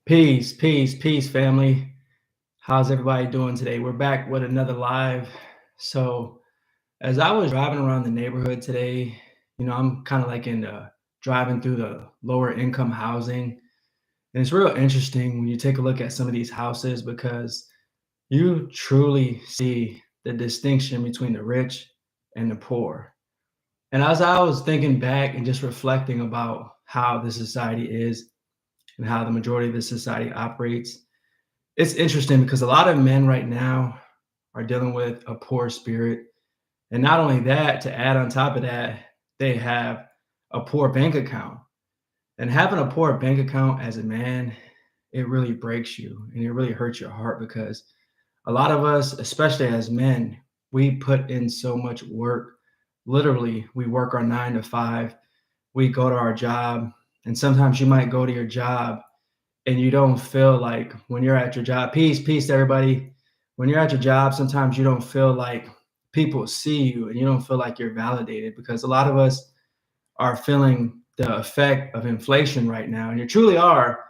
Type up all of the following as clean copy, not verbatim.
Peace, peace, peace, family. How's everybody doing today? We're back with another live. So, as I was driving around the neighborhood today, I'm kind of like driving through the lower income housing. And it's real interesting when you take a look at some of these houses because you truly see the distinction between the rich and the poor. And as I was thinking back and just reflecting about how the society is and how the majority of the society operates, it's interesting because a lot of men right now are dealing with a poor spirit. And not only that, to add on top of that, they have a poor bank account. And having a poor bank account as a man, it really breaks you and it really hurts your heart because a lot of us, especially as men, we put in so much work. Literally, we work our 9 to 5, we go to our job, and sometimes you might go to your job and you don't feel like when you're at your job, peace to everybody. When you're at your job, sometimes you don't feel like people see you and you don't feel like you're validated because a lot of us are feeling the effect of inflation right now. And you truly are.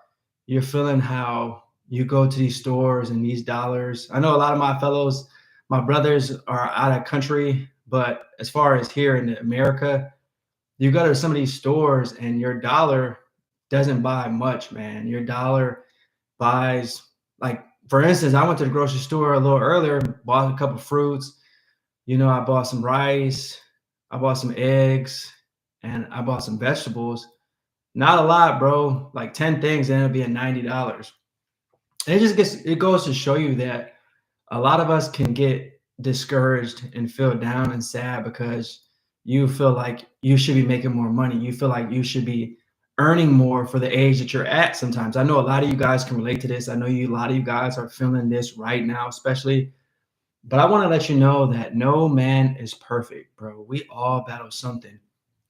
You're feeling how you go to these stores and these dollars. I know a lot of my fellows, my brothers are out of country, but as far as here in America, you go to some of these stores and your dollar doesn't buy much, man. Your dollar buys, like, for instance, I went to the grocery store a little earlier, bought a couple fruits. I bought some rice, I bought some eggs, and I bought some vegetables. Not a lot, bro. Like 10 things ended up being $90. And it goes to show you that a lot of us can get discouraged and feel down and sad because you feel like you should be making more money. You feel like you should be earning more for the age that you're at sometimes. I know a lot of you guys can relate to this. I know a lot of you guys are feeling this right now, especially. But I want to let you know that no man is perfect, bro. We all battle something.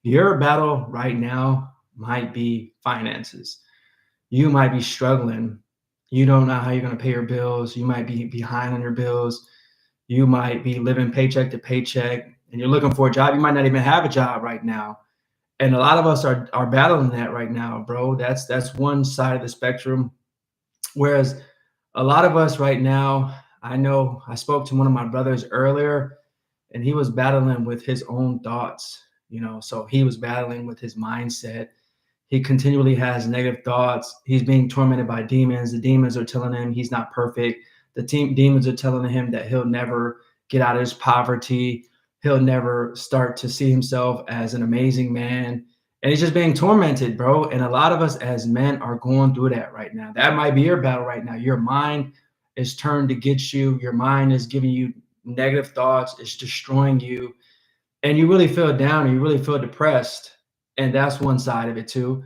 Your battle right now might be finances. You might be struggling. You don't know how you're going to pay your bills. You might be behind on your bills. You might be living paycheck to paycheck and you're looking for a job. You might not even have a job right now. And a lot of us are battling that right now, bro. That's one side of the spectrum. Whereas a lot of us right now, I know I spoke to one of my brothers earlier and he was battling with his own thoughts, so he was battling with his mindset. He continually has negative thoughts. He's being tormented by demons. The demons are telling him he's not perfect. Demons are telling him that he'll never get out of his poverty. He'll never start to see himself as an amazing man. And he's just being tormented, bro. And a lot of us as men are going through that right now. That might be your battle right now. Your mind is turned against you. Your mind is giving you negative thoughts. It's destroying you. And you really feel down and you really feel depressed. And that's one side of it too.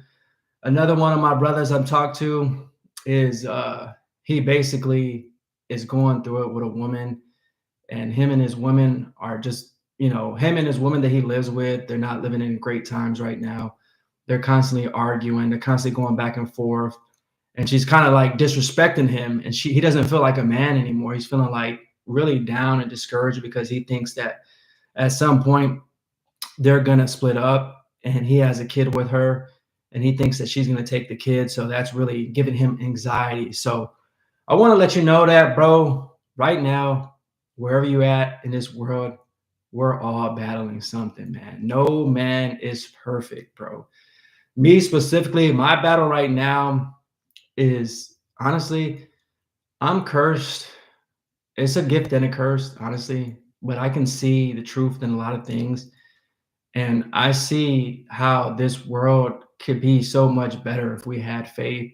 Another one of my brothers I've talked to is he basically is going through it with a woman, and him and his woman are just, him and his woman that he lives with, they're not living in great times right now. They're constantly arguing, they're constantly going back and forth. And she's kind of like disrespecting him, and he doesn't feel like a man anymore. He's feeling like really down and discouraged because he thinks that at some point they're gonna split up and he has a kid with her and he thinks that she's gonna take the kid. So that's really giving him anxiety. So I want to let you know that, bro, right now, wherever you at in this world, we're all battling something, man. No man is perfect, bro. Me specifically, my battle right now is honestly, I'm cursed. It's a gift and a curse, honestly, but I can see the truth in a lot of things. And I see how this world could be so much better if we had faith,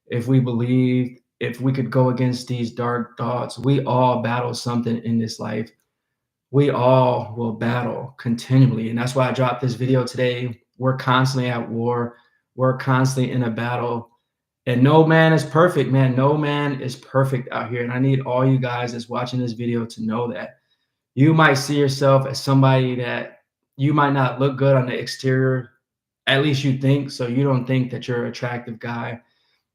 if we believed, if we could go against these dark thoughts. We all battle something in this life. We all will battle continually. And that's why I dropped this video today. We're constantly at war. We're constantly in a battle. And no man is perfect, man. No man is perfect out here. And I need all you guys that's watching this video to know that. You might see yourself as somebody that you might not look good on the exterior. At least you think so. You don't think that you're an attractive guy.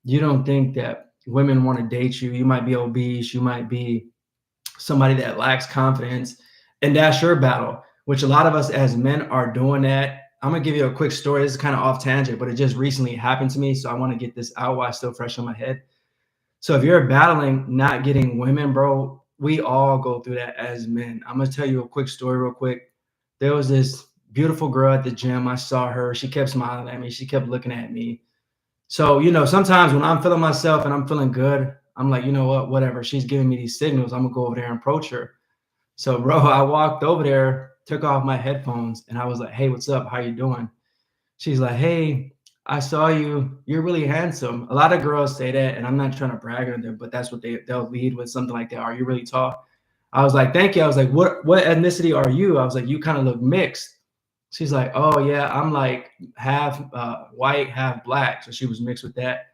You don't think that women want to date you. You might be obese. You might be somebody that lacks confidence. And that's your battle, which a lot of us as men are doing that. I'm going to give you a quick story. This is kind of off tangent, but it just recently happened to me. So I want to get this out while it's still fresh on my head. So if you're battling not getting women, bro, we all go through that as men. I'm gonna tell you a quick story real quick. There was this beautiful girl at the gym. I saw her. She kept smiling at me. She kept looking at me. So, sometimes when I'm feeling myself and I'm feeling good, I'm like, you know what, whatever. She's giving me these signals. I'm gonna go over there and approach her. So, bro, I walked over there, took off my headphones, and I was like, hey, what's up? How you doing? She's like, hey, I saw you. You're really handsome. A lot of girls say that, and I'm not trying to brag on them, but that's what they'll lead with, something like that. Are you really tall? I was like, thank you. I was like, what ethnicity are you? I was like, you kind of look mixed. She's like, oh yeah, I'm like half white, half black. So she was mixed with that.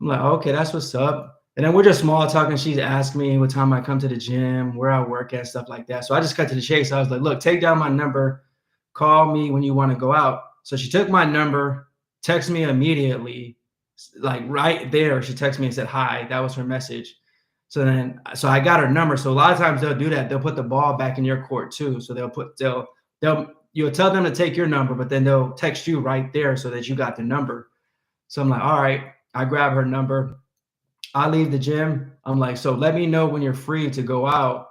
I'm like, okay, that's what's up. And then we're just small talking. She's asking me what time I come to the gym, where I work at, stuff like that. So I just cut to the chase. I was like, look, take down my number, call me when you want to go out. So she took my number, texted me immediately, like right there. She texted me and said hi. That was her message. So I got her number. So a lot of times they'll do that. They'll put the ball back in your court too. So you'll tell them to take your number, but then they'll text you right there so that you got the number. So I'm like, all right. I grab her number. I leave the gym. I'm like, so let me know when you're free to go out.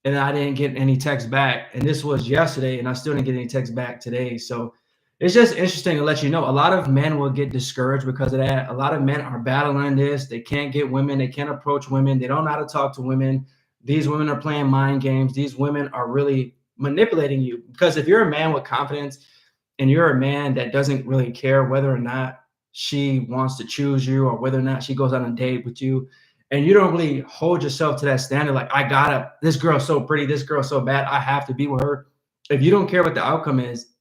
And I didn't get any text back. And this was yesterday, and I still didn't get any text back today. So it's just interesting to let you know a lot of men will get discouraged because of that. A lot of men are battling this. They can't get women. They can't approach women. They don't know how to talk to women. These women are playing mind games. These women are really manipulating you. Because if you're a man with confidence and you're a man that doesn't really care whether or not she wants to choose you or whether or not she goes on a date with you, and you don't really hold yourself to that standard, like, this girl's so pretty, this girl's so bad, I have to be with her. If you don't care what the outcome is,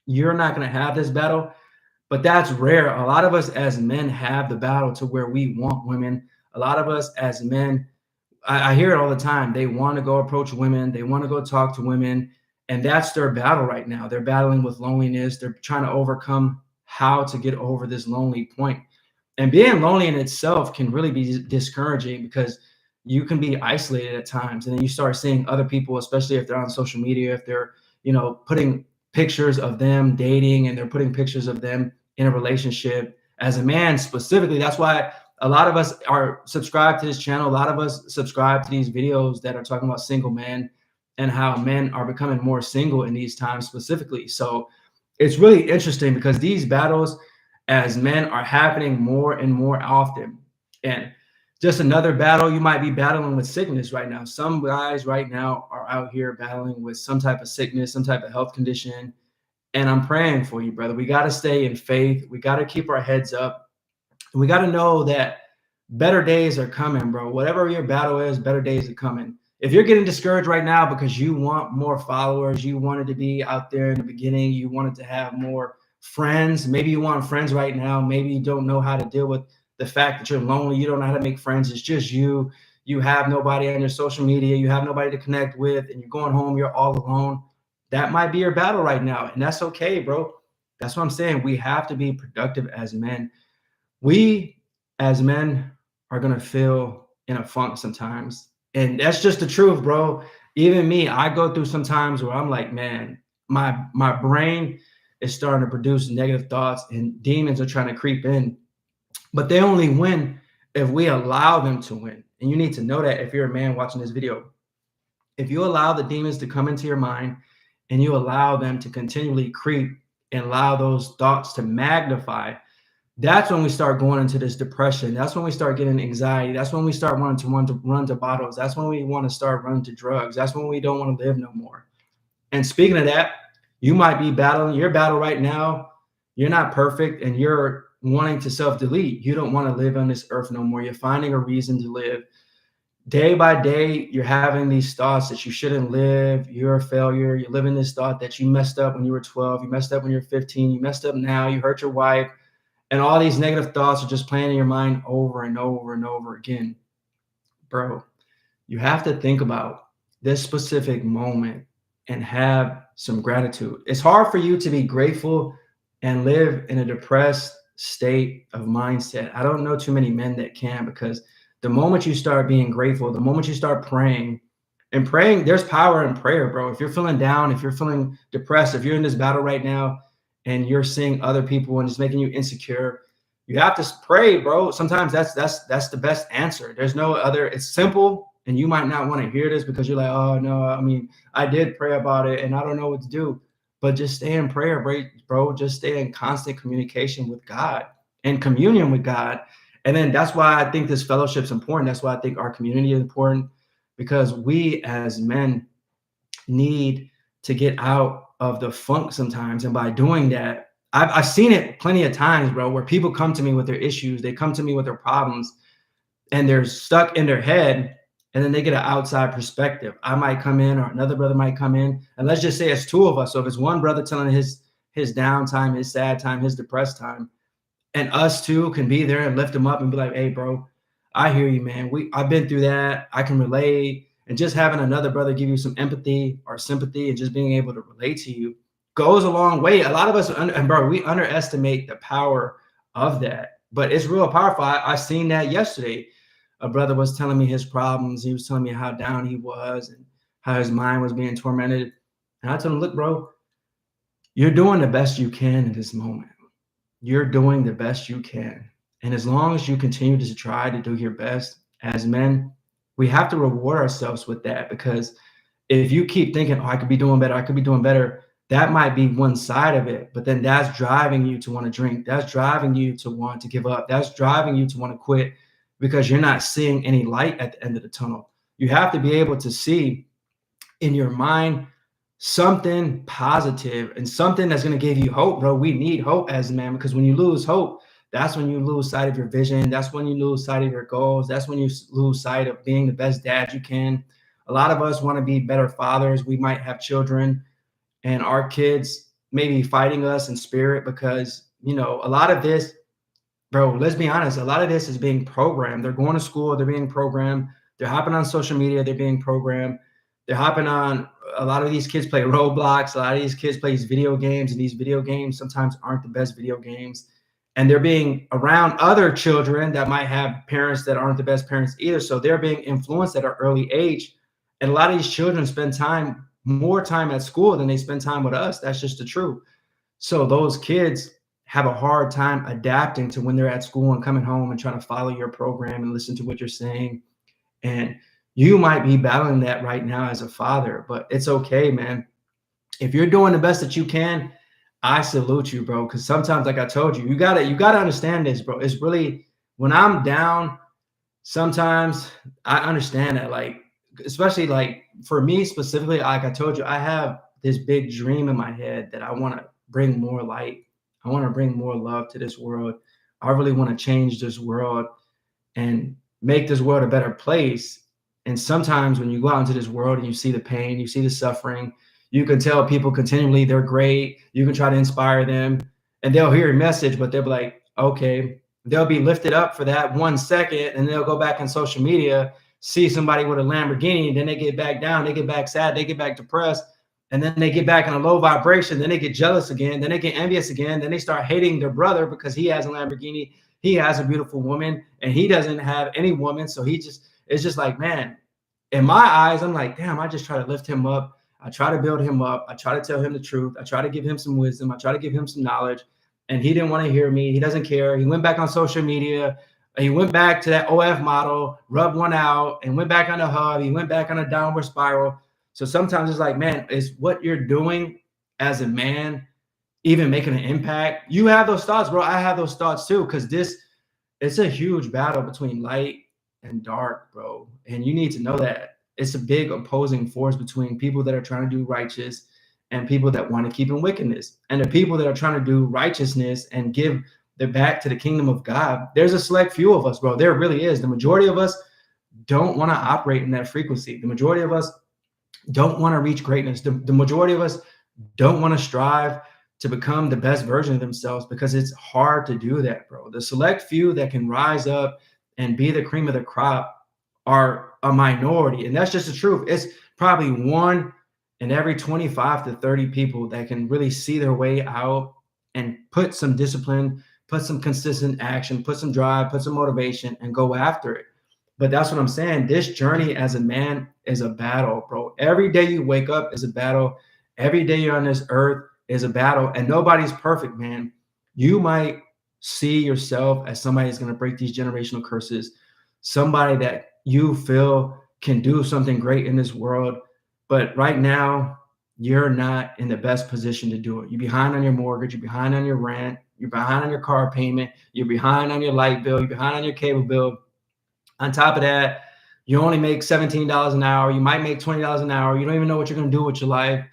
you're not going to have this battle. But that's rare. A lot of us as men have the battle to where we want women. A lot of us as men, I hear it all the time. They want to go approach women. They want to go talk to women. And that's their battle right now. They're battling with loneliness. They're trying to overcome how to get over this lonely point. And being lonely in itself can really be discouraging because you can be isolated at times. And then you start seeing other people, especially if they're on social media, if they're, putting pictures of them dating and they're putting pictures of them in a relationship. As a man specifically, that's why a lot of us are subscribed to this channel. A lot of us subscribe to these videos that are talking about single men and how men are becoming more single in these times specifically. So it's really interesting because these battles as men are happening more and more often. And just another battle, you might be battling with sickness right now. Some guys right now are out here battling with some type of sickness, some type of health condition. And I'm praying for you, brother. We got to stay in faith. We got to keep our heads up. We got to know that better days are coming, bro. Whatever your battle is, better days are coming. If you're getting discouraged right now because you want more followers, you wanted to be out there in the beginning, you wanted to have more friends, maybe you want friends right now, maybe you don't know how to deal with the fact that you're lonely, you don't know how to make friends, it's just you have nobody on your social media, you have nobody to connect with, and you're going home, you're all alone. That might be your battle right now, and that's okay, bro. That's what I'm saying. We have to be productive as men. We as men are going to feel in a funk sometimes. And that's just the truth, bro. Even me, I go through some times where I'm like, man, my brain is starting to produce negative thoughts and demons are trying to creep in. But they only win if we allow them to win. And you need to know that if you're a man watching this video. If you allow the demons to come into your mind and you allow them to continually creep and allow those thoughts to magnify, that's when we start going into this depression. That's when we start getting anxiety. That's when we start wanting to run to bottles. That's when we want to start running to drugs. That's when we don't want to live no more. And speaking of that, you might be battling your battle right now. You're not perfect and you're wanting to self-delete. You don't want to live on this earth no more. You're finding a reason to live. Day by day, you're having these thoughts that you shouldn't live. You're a failure. You're living this thought that you messed up when you were 12. You messed up when you're 15. You messed up now. You hurt your wife. And all these negative thoughts are just playing in your mind over and over and over again. Bro, you have to think about this specific moment and have some gratitude. It's hard for you to be grateful and live in a depressed state of mindset. I don't know too many men that can, because the moment you start being grateful, the moment you start praying, and praying, there's power in prayer, bro. If you're feeling down, if you're feeling depressed, if you're in this battle right now and you're seeing other people and it's making you insecure, You have to pray, bro. Sometimes that's the best answer. There's no other. It's simple, and you might not want to hear this because you're like, oh no, I mean, I did pray about it, and I don't know what to do. But just stay in prayer, bro. Just stay in constant communication with God and communion with God. And then that's why I think this fellowship's important. That's why I think our community is important, because we as men need to get out of the funk sometimes. And by doing that, I've seen it plenty of times, bro, where people come to me with their issues, they come to me with their problems, and they're stuck in their head. And then they get an outside perspective. I might come in, or another brother might come in, and let's just say it's two of us. So if it's one brother telling his down time, his sad time, his depressed time, and us two can be there and lift him up and be like, hey, bro, I hear you, man. I've been through that. I can relate. And just having another brother give you some empathy or sympathy and just being able to relate to you goes a long way. A lot of us, and bro, we underestimate the power of that, but it's real powerful. I seen that yesterday. A brother was telling me his problems. He was telling me how down he was and how his mind was being tormented. And I told him, look, bro, you're doing the best you can in this moment. You're doing the best you can. And as long as you continue to try to do your best as men, we have to reward ourselves with that, because if you keep thinking, oh, I could be doing better, I could be doing better, that might be one side of it. But then that's driving you to want to drink. That's driving you to want to give up. That's driving you to want to quit, because you're not seeing any light at the end of the tunnel. You have to be able to see in your mind something positive and something that's going to give you hope, bro. We need hope as a man, because when you lose hope, that's when you lose sight of your vision. That's when you lose sight of your goals. That's when you lose sight of being the best dad you can. A lot of us want to be better fathers. We might have children, and our kids may be fighting us in spirit, because, you know, a lot of this, bro, let's be honest, a lot of this is being programmed. They're going to school, they're being programmed. They're hopping on social media, they're being programmed. They're hopping on, a lot of these kids play Roblox. A lot of these kids play these video games, and these video games sometimes aren't the best video games. And they're being around other children that might have parents that aren't the best parents either. So they're being influenced at an early age. And a lot of these children spend more time at school than they spend time with us. That's just the truth. So those kids have a hard time adapting to when they're at school and coming home and trying to follow your program and listen to what you're saying. And you might be battling that right now as a father, but it's okay, man. If you're doing the best that you can, I salute you, bro. Because sometimes, like I told you, you gotta understand this, bro. It's really, when I'm down, sometimes I understand that, like, especially like for me specifically, like I told you, I have this big dream in my head that I want to bring more light. I want to bring more love to this world. I really want to change this world and make this world a better place. And sometimes when you go out into this world and you see the pain, you see the suffering, you can tell people continually they're great. You can try to inspire them, and they'll hear your message, but they'll be like, okay, they'll be lifted up for that 1 second, and they'll go back on social media, see somebody with a Lamborghini, then they get back down, they get back sad, they get back depressed, and then they get back in a low vibration, then they get jealous again, then they get envious again, then they start hating their brother because he has a Lamborghini, he has a beautiful woman, and he doesn't have any woman. So it's just like, man, in my eyes, I'm like, damn, I just try to lift him up. I try to build him up. I try to tell him the truth. I try to give him some wisdom. I try to give him some knowledge. And he didn't want to hear me. He doesn't care. He went back on social media. He went back to that OF model, rubbed one out, and went back on the hub. He went back on a downward spiral. So sometimes it's like, man, is what you're doing as a man even making an impact? You have those thoughts, bro. I have those thoughts too, because it's a huge battle between light and dark, bro. And you need to know that it's a big opposing force between people that are trying to do righteous and people that want to keep in wickedness. And the people that are trying to do righteousness and give their back to the kingdom of God, there's a select few of us, bro. There really is. The majority of us don't want to operate in that frequency. The majority of us don't want to reach greatness. The majority of us don't want to strive to become the best version of themselves, because it's hard to do that, bro. The select few that can rise up and be the cream of the crop are a minority. And that's just the truth. It's probably 1 in every 25 to 30 people that can really see their way out and put some discipline, put some consistent action, put some drive, put some motivation, and go after it. But that's what I'm saying. This journey as a man is a battle, bro. Every day you wake up is a battle. Every day you're on this earth is a battle, and nobody's perfect, man. You might see yourself as somebody that's going to break these generational curses, somebody that you feel can do something great in this world. But right now, you're not in the best position to do it. You're behind on your mortgage, you're behind on your rent, you're behind on your car payment, you're behind on your light bill, you're behind on your cable bill. On top of that, you only make $17 an hour. You might make $20 an hour. You don't even know what you're going to do with your life.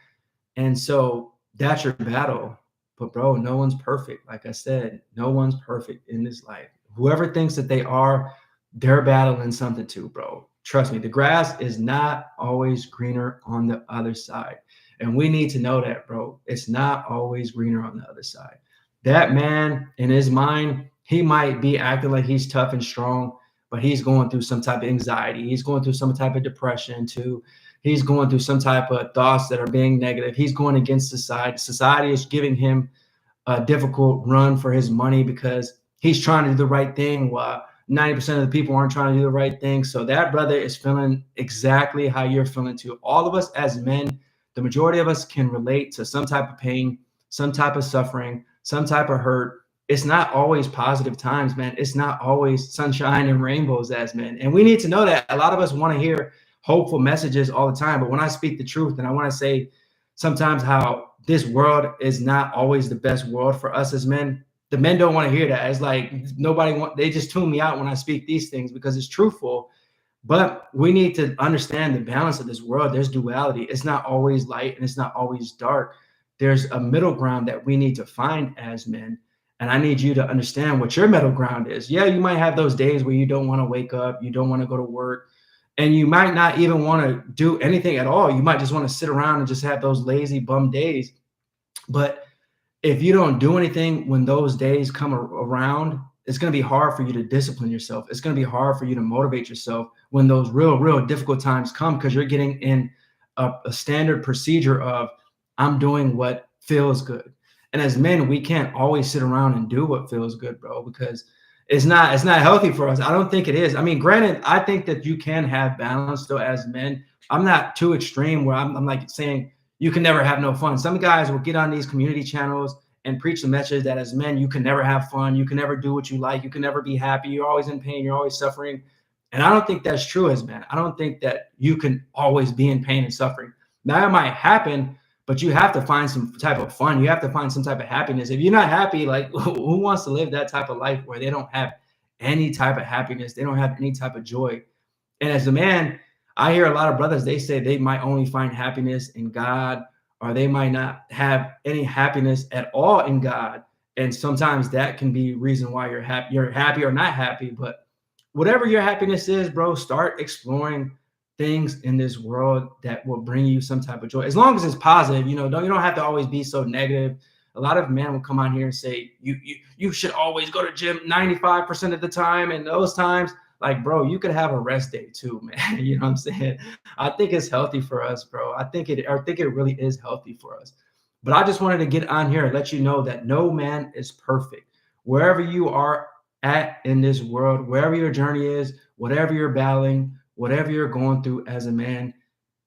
And so that's your battle. But bro, no one's perfect. Like I said, no one's perfect in this life. Whoever thinks that they are, they're battling something too, bro. Trust me, the grass is not always greener on the other side. And we need to know that, bro. It's not always greener on the other side. That man in his mind, he might be acting like he's tough and strong, but he's going through some type of anxiety. He's going through some type of depression too. He's going through some type of thoughts that are being negative. He's going against society. Society is giving him a difficult run for his money because he's trying to do the right thing while 90% of the people aren't trying to do the right thing. So that brother is feeling exactly how you're feeling too. All of us as men, the majority of us can relate to some type of pain, some type of suffering, some type of hurt. It's not always positive times, man. It's not always sunshine and rainbows as men. And we need to know that. A lot of us want to hear hopeful messages all the time. But when I speak the truth, and I want to say sometimes how this world is not always the best world for us as men, the men don't want to hear that. It's like they just tune me out when I speak these things because it's truthful. But we need to understand the balance of this world. There's duality. It's not always light and it's not always dark. There's a middle ground that we need to find as men. And I need you to understand what your middle ground is. Yeah, you might have those days where you don't want to wake up, you don't want to go to work, and you might not even want to do anything at all. You might just want to sit around and just have those lazy bum days. But if you don't do anything when those days come around, it's going to be hard for you to discipline yourself. It's going to be hard for you to motivate yourself when those real difficult times come, because you're getting in a standard procedure of I'm doing what feels good. And as men, we can't always sit around and do what feels good, bro, because it's not healthy for us. I don't think it is. I mean, granted, I think that you can have balance still as men. I'm not too extreme where I'm like saying you can never have no fun. Some guys will get on these community channels and preach the message that as men, you can never have fun. You can never do what you like. You can never be happy. You're always in pain. You're always suffering. And I don't think that's true as men. I don't think that you can always be in pain and suffering. Now it might happen, but you have to find some type of fun. You have to find some type of happiness. If you're not happy, like who wants to live that type of life where they don't have any type of happiness? They don't have any type of joy. And as a man, I hear a lot of brothers, they say they might only find happiness in God, or they might not have any happiness at all in God. And sometimes that can be reason why you're happy or not happy. But whatever your happiness is, bro, start exploring things in this world that will bring you some type of joy. As long as it's positive, you don't have to always be so negative. A lot of men will come on here and say, you should always go to gym 95% of the time. And those times, like, bro, you could have a rest day too, man. You know what I'm saying? I think it's healthy for us, bro. I think it really is healthy for us. But I just wanted to get on here and let you know that no man is perfect. Wherever you are at in this world, wherever your journey is, whatever you're battling, whatever you're going through as a man,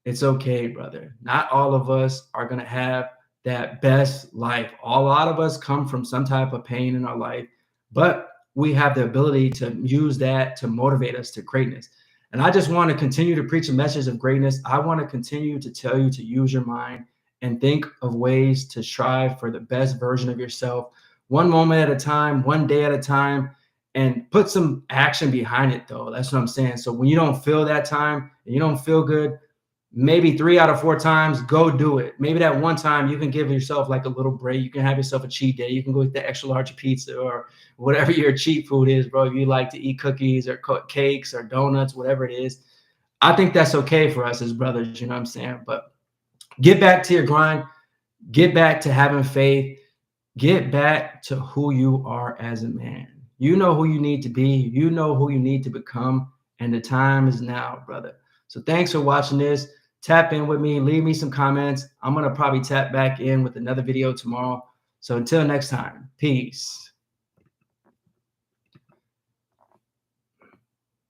it's okay, brother. Not all of us are going to have that best life. A lot of us come from some type of pain in our life, but we have the ability to use that to motivate us to greatness. And I just want to continue to preach a message of greatness. I want to continue to tell you to use your mind and think of ways to strive for the best version of yourself, one moment at a time, one day at a time, and put some action behind it, though. That's what I'm saying. So when you don't feel that time and you don't feel good, maybe 3 out of 4 times, go do it. Maybe that one time you can give yourself like a little break. You can have yourself a cheat day. You can go eat the extra large pizza or whatever your cheat food is, bro. If you like to eat cookies or cakes or donuts, whatever it is, I think that's okay for us as brothers. You know what I'm saying? But get back to your grind. Get back to having faith. Get back to who you are as a man. You know who you need to be. You know who you need to become. And the time is now, brother. So thanks for watching this. Tap in with me. Leave me some comments. I'm going to probably tap back in with another video tomorrow. So until next time, peace.